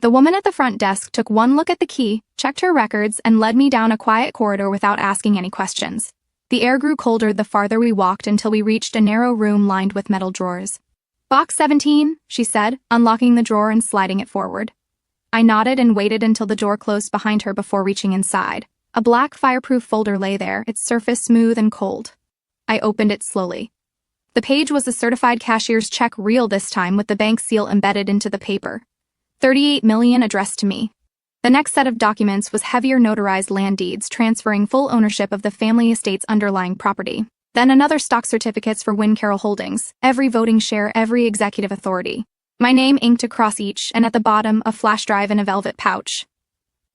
The woman at the front desk took one look at the key, checked her records, and led me down a quiet corridor without asking any questions. The air grew colder the farther we walked until we reached a narrow room lined with metal drawers. "Box 17, she said, unlocking the drawer and sliding it forward. I nodded and waited until the door closed behind her before reaching inside. A black fireproof folder lay there, its surface smooth and cold. I opened it slowly. The page was a certified cashier's check, real this time, with the bank seal embedded into the paper. $38 million addressed to me. The next set of documents was heavier notarized land deeds transferring full ownership of the family estate's underlying property. Then another stock certificates for Wynn Carroll Holdings, every voting share, every executive authority. My name inked across each, and at the bottom, a flash drive in a velvet pouch.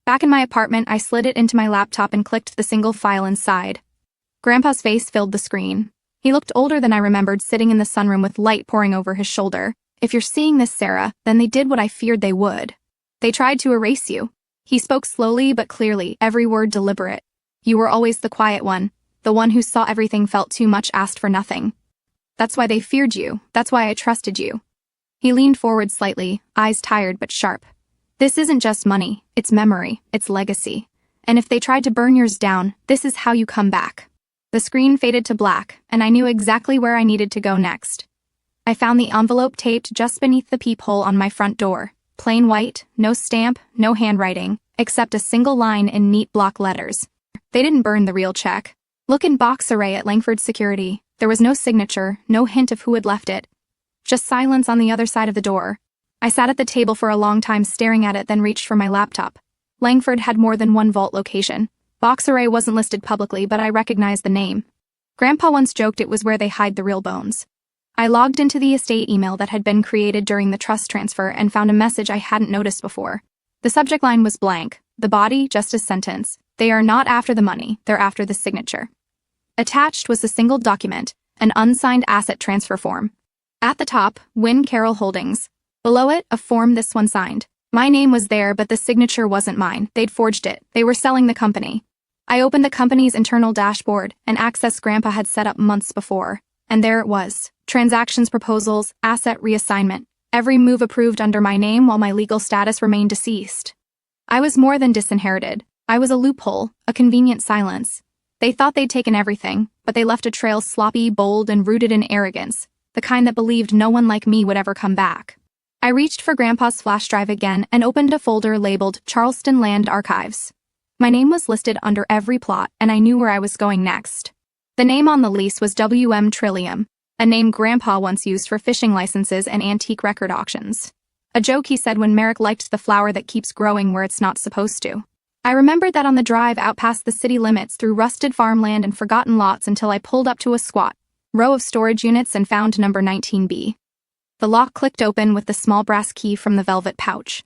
Back in my apartment, I slid it into my laptop and clicked the single file inside. Grandpa's face filled the screen. He looked older than I remembered, sitting in the sunroom with light pouring over his shoulder. "If you're seeing this, Sarah, then they did what I feared they would. They tried to erase you." He spoke slowly but clearly, every word deliberate. "You were always the quiet one, the one who saw everything, felt too much, asked for nothing. That's why they feared you, that's why I trusted you." He leaned forward slightly, eyes tired but sharp. "This isn't just money, it's memory, it's legacy. And if they tried to burn yours down, this is how you come back." The screen faded to black, and I knew exactly where I needed to go next. I found the envelope taped just beneath the peephole on my front door. Plain white, no stamp, no handwriting, except a single line in neat block letters. They didn't burn the real check. "Look in box array at Langford Security." There was no signature, no hint of who had left it. Just silence on the other side of the door. I sat at the table for a long time staring at it, then reached for my laptop. Langford had more than one vault location. Box array wasn't listed publicly, but I recognized the name. Grandpa once joked it was where they hide the real bones. I logged into the estate email that had been created during the trust transfer and found a message I hadn't noticed before. The subject line was blank. The body, just a sentence. "They are not after the money, they're after the signature." Attached was a single document, an unsigned asset transfer form. At the top, Wynn Carroll Holdings. Below it, a form, this one signed. My name was there, but the signature wasn't mine. They'd forged it. They were selling the company. I opened the company's internal dashboard, an access Grandpa had set up months before. And there it was. Transactions proposals, asset reassignment. Every move approved under my name while my legal status remained deceased. I was more than disinherited. I was a loophole, a convenient silence. They thought they'd taken everything, but they left a trail sloppy, bold, and rooted in arrogance, the kind that believed no one like me would ever come back. I reached for Grandpa's flash drive again and opened a folder labeled Charleston Land Archives. My name was listed under every plot, and I knew where I was going next. The name on the lease was W.M. Trillium, a name Grandpa once used for fishing licenses and antique record auctions. A joke he said when Merrick liked the flower that keeps growing where it's not supposed to. I remembered that on the drive out past the city limits through rusted farmland and forgotten lots until I pulled up to a squat row of storage units and found number 19B. The lock clicked open with the small brass key from the velvet pouch.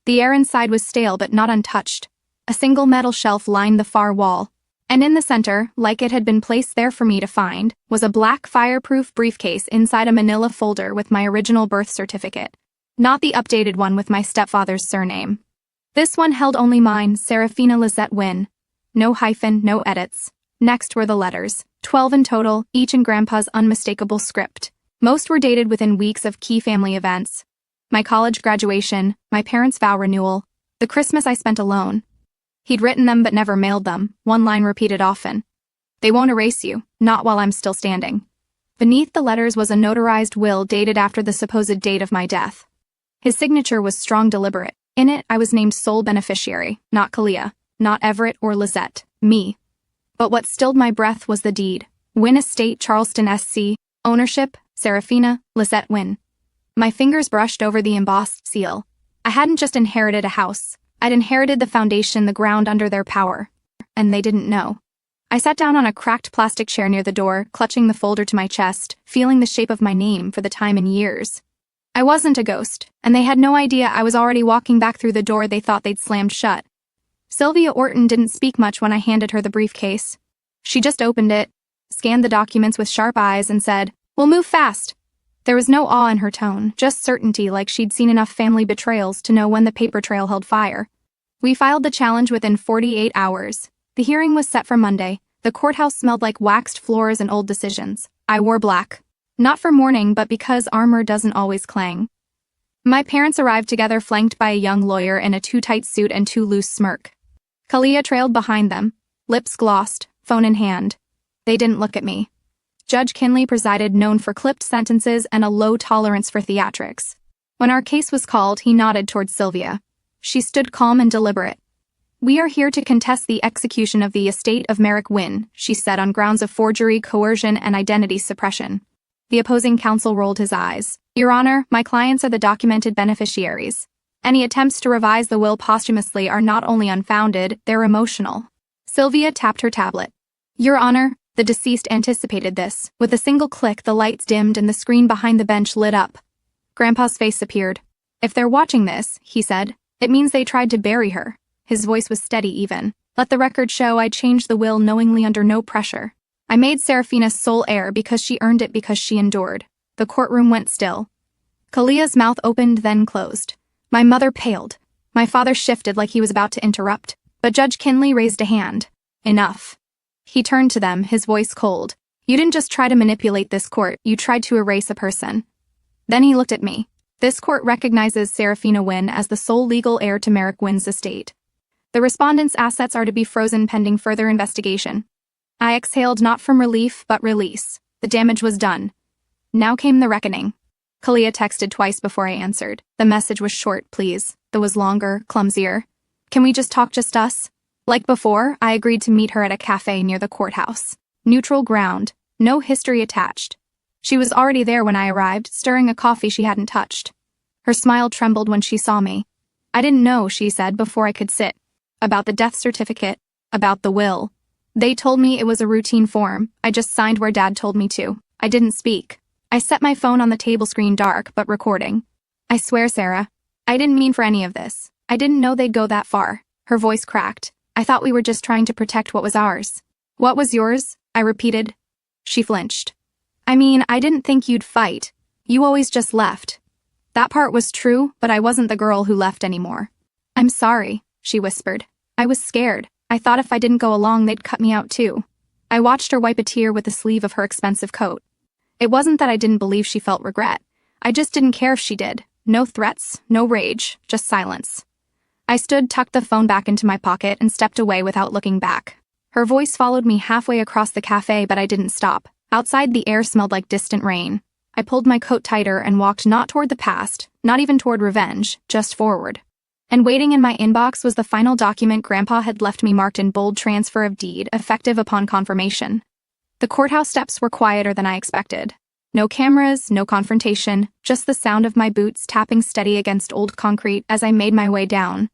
The air inside was stale but not untouched. A single metal shelf lined the far wall, and in the center, like it had been placed there for me to find, was a black fireproof briefcase inside a manila folder with my original birth certificate, not the updated one with my stepfather's surname. This one held only mine, Serafina Lizette Wynn. No hyphen, no edits. Next were the letters, 12 in total, each in Grandpa's unmistakable script. Most were dated within weeks of key family events. My college graduation, my parents' vow renewal, the Christmas I spent alone. He'd written them but never mailed them, one line repeated often. "They won't erase you, not while I'm still standing." Beneath the letters was a notarized will dated after the supposed date of my death. His signature was strong, deliberate. In it, I was named sole beneficiary, not Kalia, not Everett or Lizette, me. But what stilled my breath was the deed. Wynn Estate, Charleston, SC, ownership, Serafina Lizette Wynn. My fingers brushed over the embossed seal. I hadn't just inherited a house. I'd inherited the foundation, the ground under their power. And they didn't know. I sat down on a cracked plastic chair near the door, clutching the folder to my chest, feeling the shape of my name for the time in years. I wasn't a ghost, and they had no idea I was already walking back through the door they thought they'd slammed shut. Sylvia Orton didn't speak much when I handed her the briefcase. She just opened it, scanned the documents with sharp eyes, and said, "We'll move fast." There was no awe in her tone, just certainty, like she'd seen enough family betrayals to know when the paper trail held fire. We filed the challenge within 48 hours. The hearing was set for Monday. The courthouse smelled like waxed floors and old decisions. I wore black. Not for mourning, but because armor doesn't always clang. My parents arrived together, flanked by a young lawyer in a too tight suit and too loose smirk. Kalia trailed behind them, lips glossed, phone in hand. They didn't look at me. Judge Kinley presided, known for clipped sentences and a low tolerance for theatrics. When our case was called, he nodded towards Sylvia. She stood calm and deliberate. "We are here to contest the execution of the estate of Merrick Wynne," she said, "on grounds of forgery, coercion, and identity suppression." The opposing counsel rolled his eyes. "Your Honor, my clients are the documented beneficiaries. Any attempts to revise the will posthumously are not only unfounded, they're emotional." Sylvia tapped her tablet. "Your Honor, the deceased anticipated this." With a single click, the lights dimmed and the screen behind the bench lit up. Grandpa's face appeared. "If they're watching this," he said, "it means they tried to bury her." His voice was steady even. "Let the record show I changed the will knowingly under no pressure. I made Serafina sole heir because she earned it, because she endured." The courtroom went still. Kalia's mouth opened, then closed. My mother paled. My father shifted like he was about to interrupt, but Judge Kinley raised a hand. "Enough." He turned to them, his voice cold. "You didn't just try to manipulate this court, you tried to erase a person." Then he looked at me. "This court recognizes Serafina Wynne as the sole legal heir to Merrick Wynne's estate. The respondent's assets are to be frozen pending further investigation." I exhaled, not from relief, but release. The damage was done. Now came the reckoning. Kalia texted twice before I answered. The message was short, "Please." That was longer, clumsier. "Can we just talk, just us?" Like before, I agreed to meet her at a cafe near the courthouse. Neutral ground, no history attached. She was already there when I arrived, stirring a coffee she hadn't touched. Her smile trembled when she saw me. "I didn't know," she said before I could sit. "About the death certificate, about the will. They told me it was a routine form. I just signed where Dad told me to. I didn't speak. I set my phone on the table screen, dark but recording. I swear, Sarah, I didn't mean for any of this. I didn't know they'd go that far." Her voice cracked. "I thought we were just trying to protect what was ours." "What was yours?" I repeated. She flinched. "I mean, I didn't think you'd fight. You always just left." That part was true, but I wasn't the girl who left anymore. "I'm sorry," she whispered. "I was scared. I thought if I didn't go along, they'd cut me out too." I watched her wipe a tear with the sleeve of her expensive coat. It wasn't that I didn't believe she felt regret. I just didn't care if she did. No threats, no rage, just silence. I stood, tucked the phone back into my pocket, and stepped away without looking back. Her voice followed me halfway across the cafe, but I didn't stop. Outside, the air smelled like distant rain. I pulled my coat tighter and walked not toward the past, not even toward revenge, just forward. And waiting in my inbox was the final document Grandpa had left me, marked in bold, "Transfer of deed, effective upon confirmation." The courthouse steps were quieter than I expected. No cameras, no confrontation, just the sound of my boots tapping steady against old concrete as I made my way down.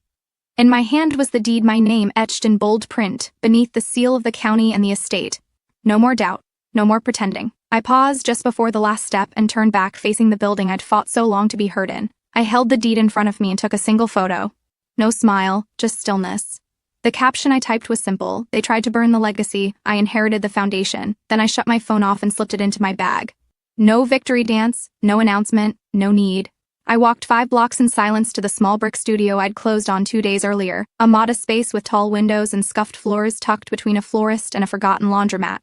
In my hand was the deed, my name etched in bold print, beneath the seal of the county and the estate. No more doubt, no more pretending. I paused just before the last step and turned back, facing the building I'd fought so long to be heard in. I held the deed in front of me and took a single photo. No smile, just stillness. The caption I typed was simple: "They tried to burn the legacy, I inherited the foundation." Then I shut my phone off and slipped it into my bag. No victory dance, no announcement, no need. I walked 5 blocks in silence to the small brick studio I'd closed on 2 days earlier, a modest space with tall windows and scuffed floors tucked between a florist and a forgotten laundromat.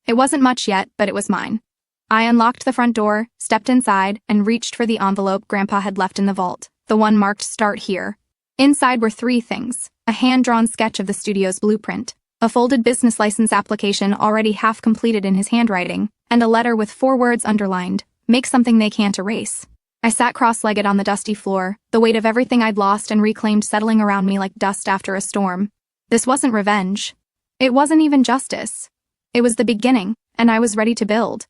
It wasn't much yet, but it was mine. I unlocked the front door, stepped inside, and reached for the envelope Grandpa had left in the vault, the one marked "Start Here." Inside were 3 things: a hand-drawn sketch of the studio's blueprint, a folded business license application already half completed in his handwriting, and a letter with 4 words underlined: "Make something they can't erase." I sat cross-legged on the dusty floor, the weight of everything I'd lost and reclaimed settling around me like dust after a storm. This wasn't revenge. It wasn't even justice. It was the beginning, and I was ready to build.